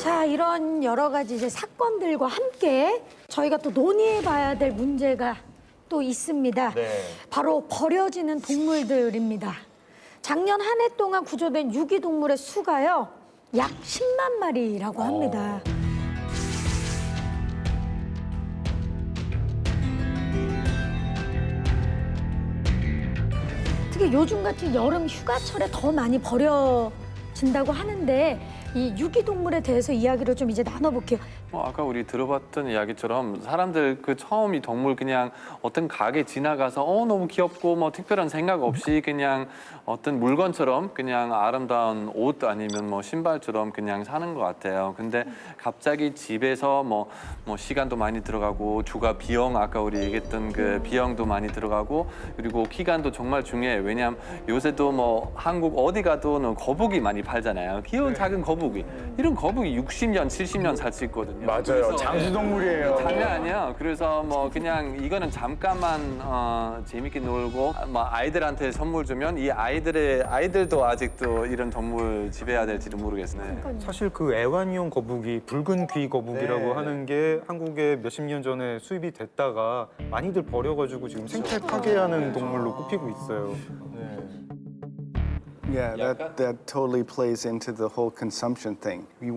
자, 이런 여러 가지 이제 사건들과 함께 저희가 또 논의해봐야 될 문제가 또 있습니다. 네. 바로 버려지는 동물들입니다. 작년 한 해 동안 구조된 유기동물의 수가요, 약 10만 마리라고 합니다. 특히 요즘 같은 여름 휴가철에 더 많이 버려진다고 하는데 이 유기동물에 대해서 이야기를 좀 이제 나눠볼게요. 아까 우리 들어봤던 이야기처럼 사람들 그 처음 이 동물 그냥 어떤 가게 지나가서 너무 귀엽고 뭐 특별한 생각 없이 그냥 어떤 물건처럼 그냥 아름다운 옷 아니면 뭐 신발처럼 그냥 사는 것 같아요. 근데 갑자기 집에서 뭐 시간도 많이 들어가고 주가 비용 아까 우리 얘기했던 그 비용도 많이 들어가고 그리고 기간도 정말 중요해. 왜냐하면 요새도 뭐 한국 어디 가도 거북이 많이 팔잖아요. 귀여운 작은 거북이. 이런 거북이 60년, 70년 살 수 있거든요. 맞아요. 그래서 장수동물이에요. 장난 아니야. 그래서 뭐 그냥 이거는 잠깐만 재밌게 놀고 뭐 아이들한테 선물 주면 이 아이들도 아직도 이런 동물 지배해야 될지도 모르겠어요. 사실 그 애완용 거북이, 붉은 귀 거북이라고 네. 하는 게 한국에 몇십 년 전에 수입이 됐다가 많이들 버려가지고 지금 생태 파괴하는 동물로 꼽히고 있어요. Yeah, that totally plays into the whole consumption thing. You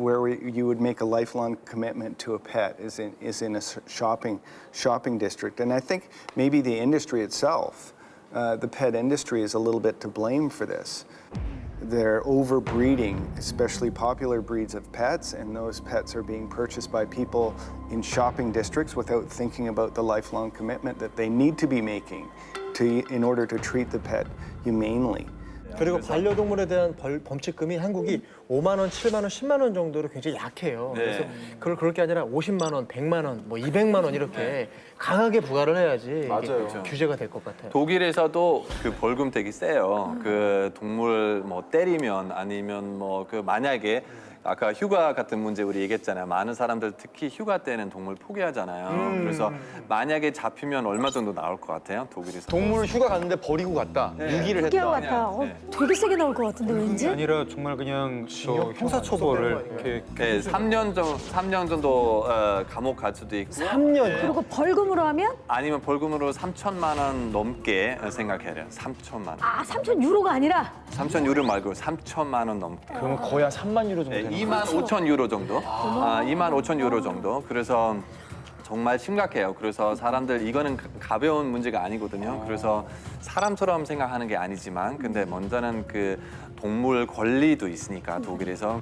would make a lifelong commitment to a pet is in a shopping district, and I think maybe the industry itself, the pet industry, is a little bit to blame for this. They're overbreeding, especially popular breeds of pets, and those pets are being purchased by people in shopping districts without thinking about the lifelong commitment that they need to be making in order to treat the pet humanely. 그리고 반려동물에 대한 범칙금이 한국이 5만 원, 7만 원, 10만 원 정도로 굉장히 약해요. 그래서 그걸 그럴 게 아니라 50만 원, 100만 원, 뭐 200만 원 이렇게 강하게 부과를 해야지 이게 규제가 될 것 같아요. 독일에서도 그 벌금 되게 세요. 그 동물 뭐 때리면 아니면 뭐 그 만약에 아까 휴가 같은 문제 우리 얘기했잖아요. 많은 사람들 특히 휴가 때는 동물 포기하잖아요. 그래서 만약에 잡히면 얼마 정도 나올 것 같아요, 독일에서? 동물을 휴가 갔는데 버리고 갔다. 유기를 기억 했다. 같아. 네. 되게 세게 나올 것 같은데 왠지? 아니라 정말 그냥 형사처벌을 이렇게 네, 3년 정도 감옥 갈 수도 있고 3년. 그리고 벌금으로 하면? 아니면 벌금으로 3천만 원 넘게 생각해야 돼요. 3천만 원. 아, 3천 유로가 아니라? 3천 유로 말고 3천만 원 넘게. 그러면 거의 한 3만 유로 정도 네, 되는 2만 5천 유로 정도. 2만 5천 유로 정도. 그래서 정말 심각해요. 그래서 사람들 이거는 가벼운 문제가 아니거든요. 그래서 사람처럼 생각하는 게 아니지만 근데 먼저는 그 동물 권리도 있으니까 독일에서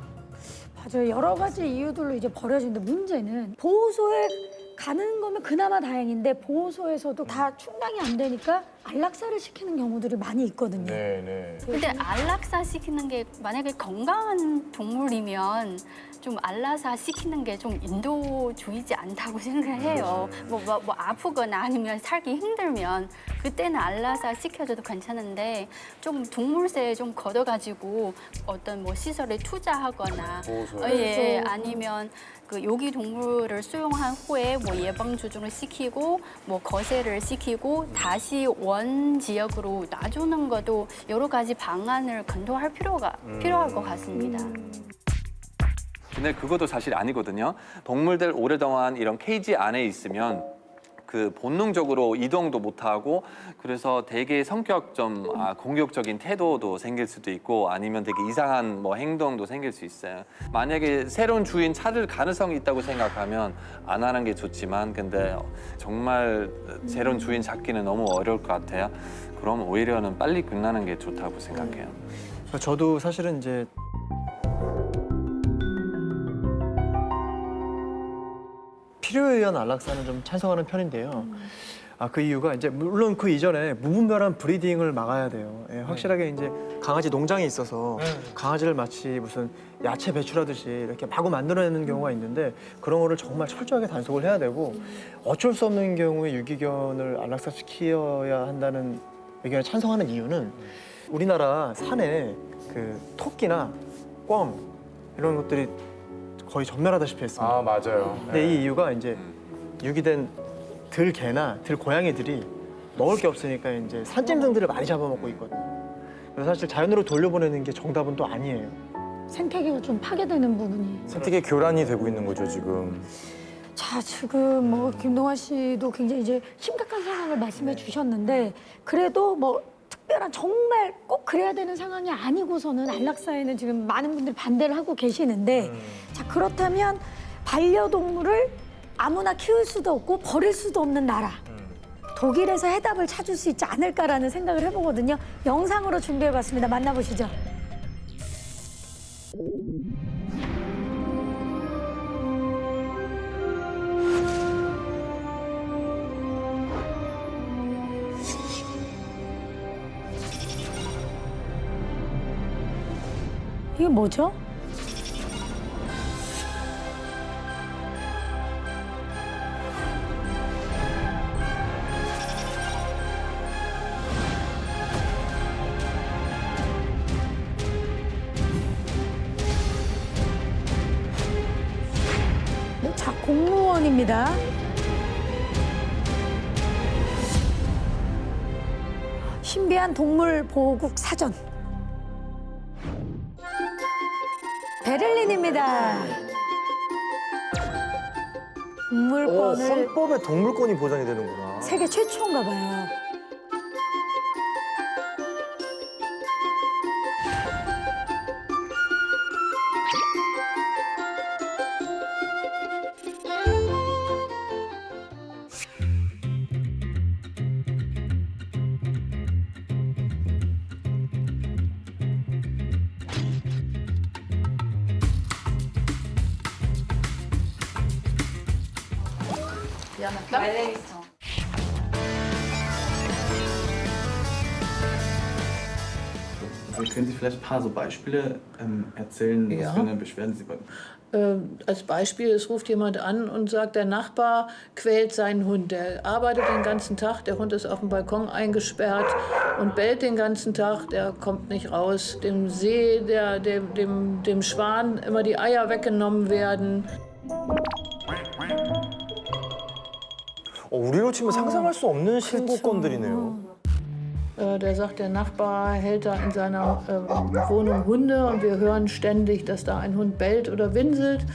맞아요. 여러 가지 이유들로 이제 버려지는데 문제는 보호소에 가는 거면 그나마 다행인데 보호소에서도 다 충당이 안 되니까 안락사를 시키는 경우들이 많이 있거든요. 네. 근데 안락사 시키는 게 만약에 건강한 동물이면 좀 안락사 시키는 게 좀 인도주의지 않다고 생각해요. 뭐 아프거나 아니면 살기 힘들면 그때는 안락사 시켜줘도 괜찮은데 좀 동물세에 좀 걷어가지고 어떤 뭐 시설에 투자하거나 예, 아니면 그 요기 동물을 수용한 후에 뭐 예방 주종을 시키고 뭐 거세를 시키고 다시 원 지역으로 놔주는 것도 여러 가지 방안을 검토할 필요할 것 같습니다. 근데 그것도 사실 아니거든요. 동물들 오랫동안 이런 케이지 안에 있으면 그 본능적으로 이동도 못하고 그래서 되게 성격 좀 공격적인 태도도 생길 수도 있고 아니면 되게 이상한 뭐 행동도 생길 수 있어요. 만약에 새로운 주인 찾을 가능성이 있다고 생각하면 안 하는 게 좋지만 근데 정말 새로운 주인 찾기는 너무 어려울 것 같아요. 그럼 오히려는 빨리 끝나는 게 좋다고 생각해요. 저도 사실은 이제 필요에 의한 안락사는 좀 찬성하는 편인데요. 그 이유가 이제 물론 그 이전에 무분별한 브리딩을 막아야 돼요. 예, 확실하게 이제 강아지 농장에 있어서 강아지를 마치 무슨 야채 배출하듯이 이렇게 마구 만들어내는 경우가 있는데 그런 거를 정말 철저하게 단속을 해야 되고 어쩔 수 없는 경우에 유기견을 안락사시켜야 한다는 의견에 찬성하는 이유는 우리나라 산에 그 토끼나 꿩 이런 것들이 거의 전멸하다시피 했습니다. 아, 맞아요. 근데 이 이유가 이제 유기된 들개나 들고양이들이 먹을 게 없으니까 이제 산짐승들을 많이 잡아먹고 있거든요. 그래서 사실 자연으로 돌려보내는 게 정답은 또 아니에요. 생태계가 좀 파괴되는 부분이. 생태계 교란이 되고 있는 거죠 지금. 자, 지금 뭐 김동완 씨도 굉장히 이제 심각한 상황을 말씀해 주셨는데 그래도 뭐 특별한 정말 꼭 그래야 되는 상황이 아니고서는 안락사에는 지금 많은 분들이 반대를 하고 계시는데 자, 그렇다면 반려동물을 아무나 키울 수도 없고 버릴 수도 없는 나라. 독일에서 해답을 찾을 수 있지 않을까라는 생각을 해보거든요. 영상으로 준비해봤습니다. 만나보시죠. 이게 뭐죠? 자, 공무원입니다. 신비한 동물 보호국 사전. 베를린입니다. 동물권을 헌법에 동물권이 보장이 되는구나. 세계 최초인가 봐요. Also können Sie vielleicht ein paar so Beispiele erzählen, was für eine Beschwerden Sie bekommen? Als Beispiel, es ruft jemand an und sagt, der Nachbar quält seinen Hund. Der arbeitet den ganzen Tag, der Hund ist auf dem Balkon eingesperrt und bellt den ganzen Tag, der kommt nicht raus. Dem dem Schwan immer die Eier weggenommen werden. 우리로 치면 상상할 수 없는 신고건들이네요. Der sagt, der Nachbar hält da in seiner Wohnung Hunde und wir hören ständig, dass da ein Hund bellt oder winselt.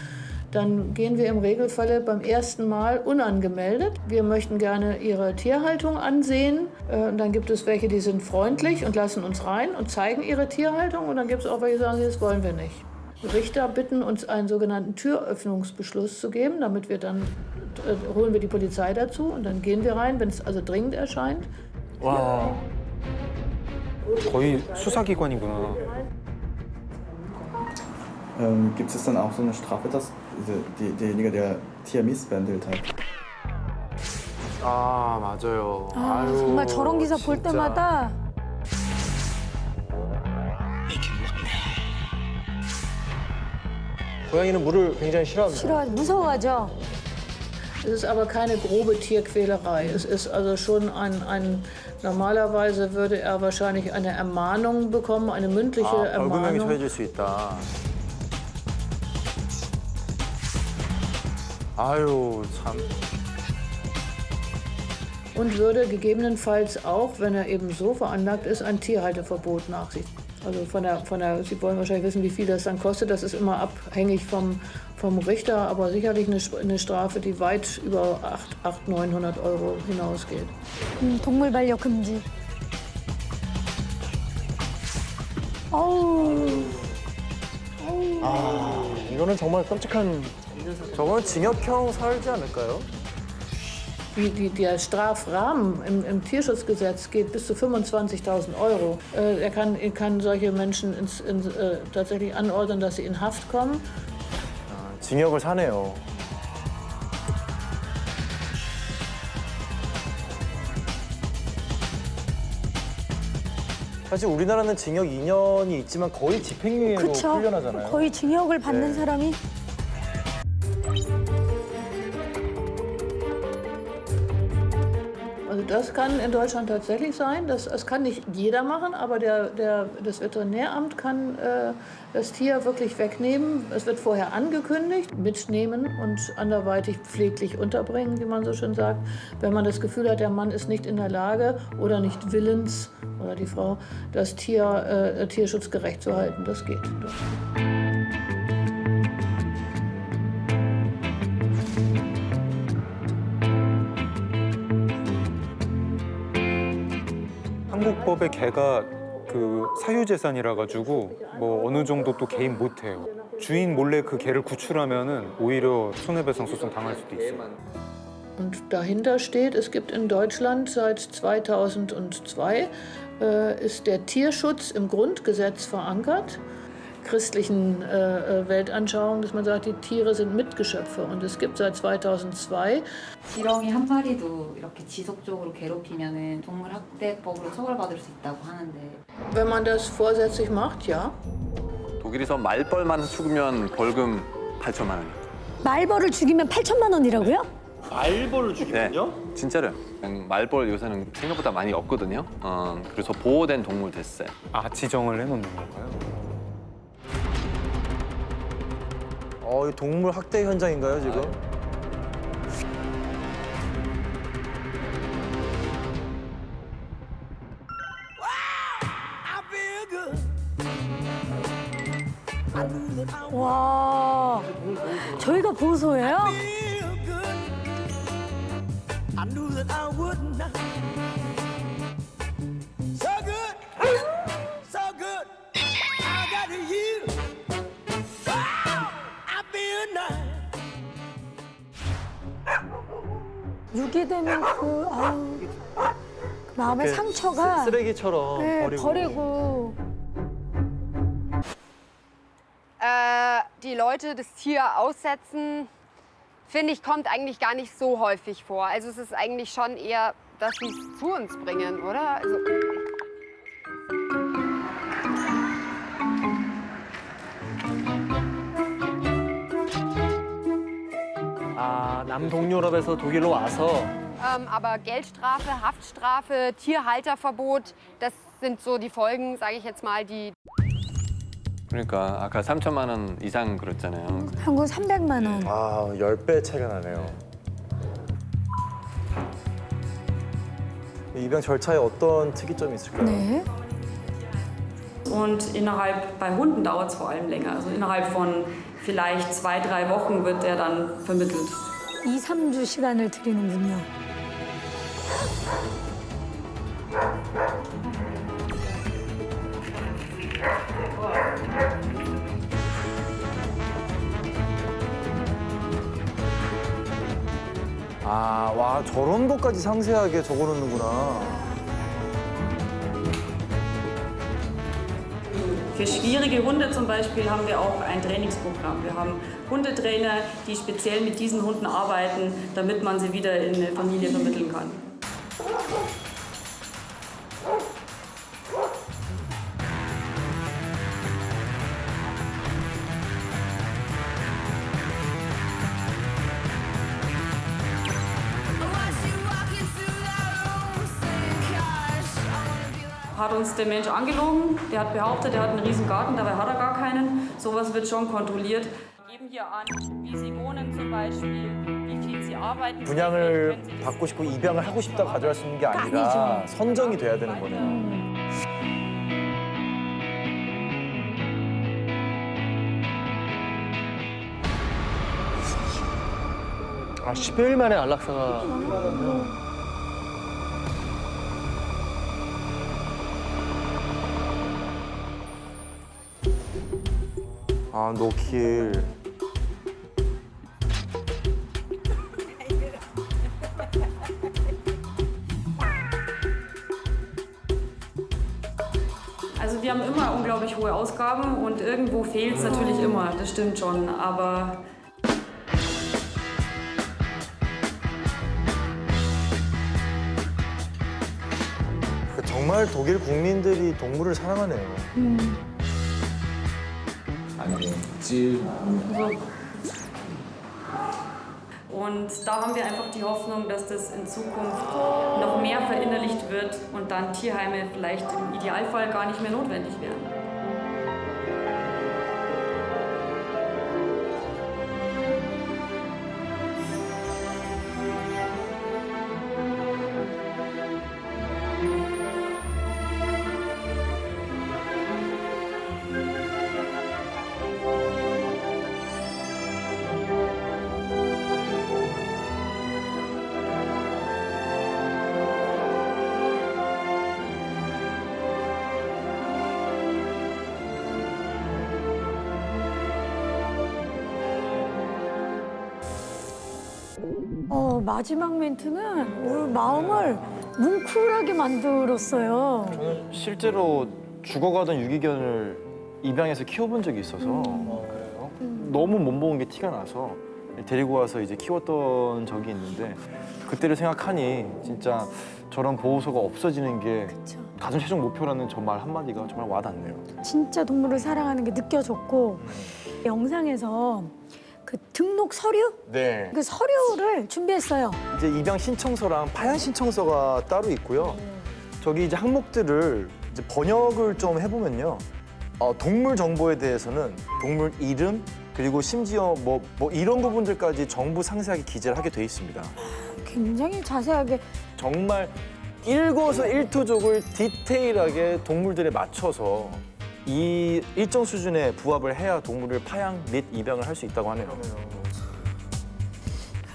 Dann gehen wir im Regelfall beim ersten Mal unangemeldet. Wir möchten gerne Ihre Tierhaltung ansehen. Dann gibt es welche, die sind freundlich und lassen uns rein und zeigen ihre Tierhaltung. Und dann gibt es auch welche, die sagen, das wollen wir nicht. Richter bitten uns einen sogenannten Türöffnungsbeschluss zu geben, damit wir dann holen wir die Polizei dazu und dann gehen wir rein, wenn es also dringend erscheint. 와. 거의 수사기관이구나. Gibt es dann auch so eine Strafe, dass derjenige, der Tier missbehandelt hat? 아 맞아요. 아, 아유, 정말 저런 기사 볼 진짜. 때마다 고양이는 물을 굉장히 싫어합니다. 무서워하죠. Es ist aber keine grobe Tierquälerei. Es ist also schon normalerweise würde er wahrscheinlich eine Ermahnung bekommen, eine mündliche 아, 벌금형이 Ermahnung. 처해질 수 있다. 아유 참. Und würde gegebenenfalls auch, wenn er eben so veranlagt ist, ein Tierhalteverbot nach sich. Also Sie wollen wahrscheinlich wissen, wie viel das dann kostet. Das ist immer abhängig vom Richter, aber sicherlich eine Strafe, die weit über 800, 900 Euro hinausgeht. 동물 반려 금지. 어우. 아 이거는 정말 끔찍한. 저거는 징역형 살지 않을까요? Der Strafrahmen im Tierschutzgesetz geht bis zu 25.000 Euro. Er kann solche Menschen tatsächlich anordnen, dass sie in Haft kommen. 징역을 사네요. 사실 우리나라는 징역 2년이 있지만 거의 집행유예로 그쵸? 풀려나잖아요. 거의 징역을 받는 네. 사람이 Also das kann in Deutschland tatsächlich sein. Das kann nicht jeder machen, aber das Veterinäramt kann das Tier wirklich wegnehmen. Es wird vorher angekündigt, mitnehmen und anderweitig pfleglich unterbringen, wie man so schön sagt. Wenn man das Gefühl hat, der Mann ist nicht in der Lage oder nicht willens, oder die Frau, das Tier tierschutzgerecht zu halten. Das geht. 한국 법의 개가 그 사유재산이라 가지고 뭐 어느 정도 또 개인 못 해요. 주인 몰래 그 개를 구출하면은 오히려 손해배상 소송 당할 수도 있어요. Und dahinter steht, es gibt in Deutschland seit 2002 ist der Tierschutz im Grundgesetz verankert, christlichen Weltanschauung, dass man sagt, die Tiere sind Mitgeschöpfe. Und es gibt seit 2002 지렁이 한 마리도 이렇게 지속적으로 괴롭히면은 동물학대법으로 처벌받을 수 있다고 하는데 wenn man das vorsätzlich macht, ja. 독일에서 말벌만 죽으면 벌금 8천만 원. 말벌을 죽이면 8천만 원이라고요? 말벌을 죽이면요? 네, 진짜로. 말벌 요새는 생각보다 많이 없거든요. 그래서 보호된 동물 됐어요. 아, 지정을 해놓는 건가요? 이 동물 학대 현장인가요 지금? 와, 저희가 보소예요? 유기되면 그 마음의 상처가 쓰레기처럼 네, 버리고. 버리고. Die Leute das Tier aussetzen, finde ich, kommt eigentlich gar nicht so häufig vor. Also es ist eigentlich schon eher, dass sie es zu uns bringen, oder? Also, 남동유럽에서 독일로 와서 aber Geldstrafe, Haftstrafe, Tierhalterverbot, das sind so die Folgen, sage ich jetzt mal, die... 그러니까 아까 3천만 원 이상 그랬잖아요. 한국 300만 원. 10배 차이가 나네요. 입양 절차에 어떤 특이점이 있을까요? 네. Und bei Hunden dauert es vor allem länger. Also innerhalb von vielleicht 2-3 Wochen wird er dann vermittelt. 2-3주 시간을 드리는군요. 와 저런 것까지 상세하게 적어놓는구나. Für schwierige Hunde zum Beispiel haben wir auch ein Trainingsprogramm. Wir haben Hundetrainer, die speziell mit diesen Hunden arbeiten, damit man sie wieder in eine Familie vermitteln kann. Hat uns der Mensch angelogen, der hat behauptet, er hat einen riesen Garten, dabei hat er gar keinen. Sowas wird schon kontrolliert. Wir geben hier an, wie sie wohnen zum Beispiel, wie viel sie arbeiten. 분양을 받고 싶고 입양을 하고 싶다고 가져갈 수 있는 게 아니라 선정이 돼야 되는 거네요. 10여일 만에 안락사가 노킬. Also wir haben immer unglaublich hohe Ausgaben und irgendwo fehlt es natürlich immer, das stimmt schon, aber 정말 독일 국민들이 동물을 사랑하네요. Und da haben wir einfach die Hoffnung, dass das in Zukunft noch mehr verinnerlicht wird und dann Tierheime vielleicht im Idealfall gar nicht mehr notwendig werden. 마지막 멘트는 우리 마음을 뭉클하게 만들었어요. 저는 실제로 죽어가던 유기견을 입양해서 키워본 적이 있어서 너무 몸보는 게 티가 나서 데리고 와서 이제 키웠던 적이 있는데 그때를 생각하니 진짜 저런 보호소가 없어지는 게 가장 최종 목표라는 저 말 한마디가 정말 와닿네요. 진짜 동물을 사랑하는 게 느껴졌고 영상에서 그 등록 서류? 네. 그 서류를 준비했어요. 이제 입양 신청서랑 파양 신청서가 따로 있고요. 저기 이제 항목들을 이제 번역을 좀 해보면요. 동물 정보에 대해서는 동물 이름 그리고 심지어 뭐 이런 부분들까지 전부 상세하게 기재를 하게 돼 있습니다. 굉장히 자세하게 정말 일거수일투족을 디테일하게 동물들에 맞춰서 이 일정 수준에 부합을 해야 동물을 파양 및 입양을 할 수 있다고 하네요.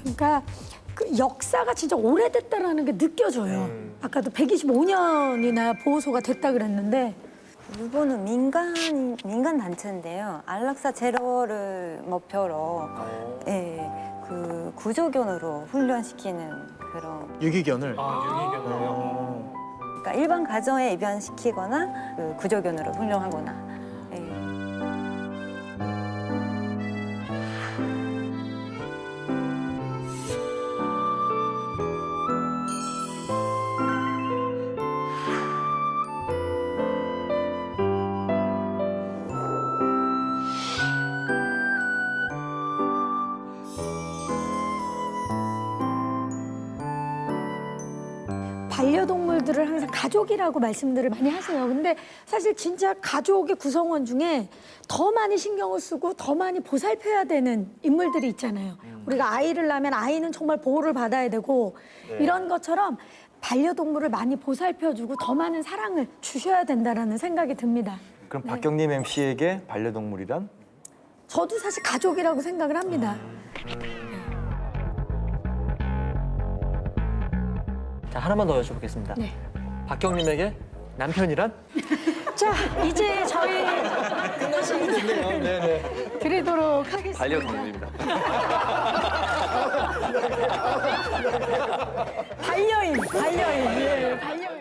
그러니까 그 역사가 진짜 오래됐다라는 게 느껴져요. 아까도 125년이나 보호소가 됐다 그랬는데 일본은 민간 단체인데요. 안락사 제로를 목표로 그 구조견으로 훈련시키는 그런 유기견을. 그러니까 일반 가정에 입양시키거나 그 구조견으로 훈련하거나. 반려동물들을 항상 가족이라고 말씀들을 많이 하세요. 근데 사실 진짜 가족의 구성원 중에 더 많이 신경을 쓰고 더 많이 보살펴야 되는 인물들이 있잖아요. 우리가 아이를 낳으면 아이는 정말 보호를 받아야 되고 이런 것처럼 반려동물을 많이 보살펴주고 더 많은 사랑을 주셔야 된다라는 생각이 듭니다. 그럼 박경림 MC에게 반려동물이란? 저도 사실 가족이라고 생각을 합니다. 자, 하나만 더 여쭤보겠습니다. 네. 박경림에게 남편이란? 자, 이제 저희 네네. 드리도록 하겠습니다. 반려동물입니다. 반려인, 예, 반려인.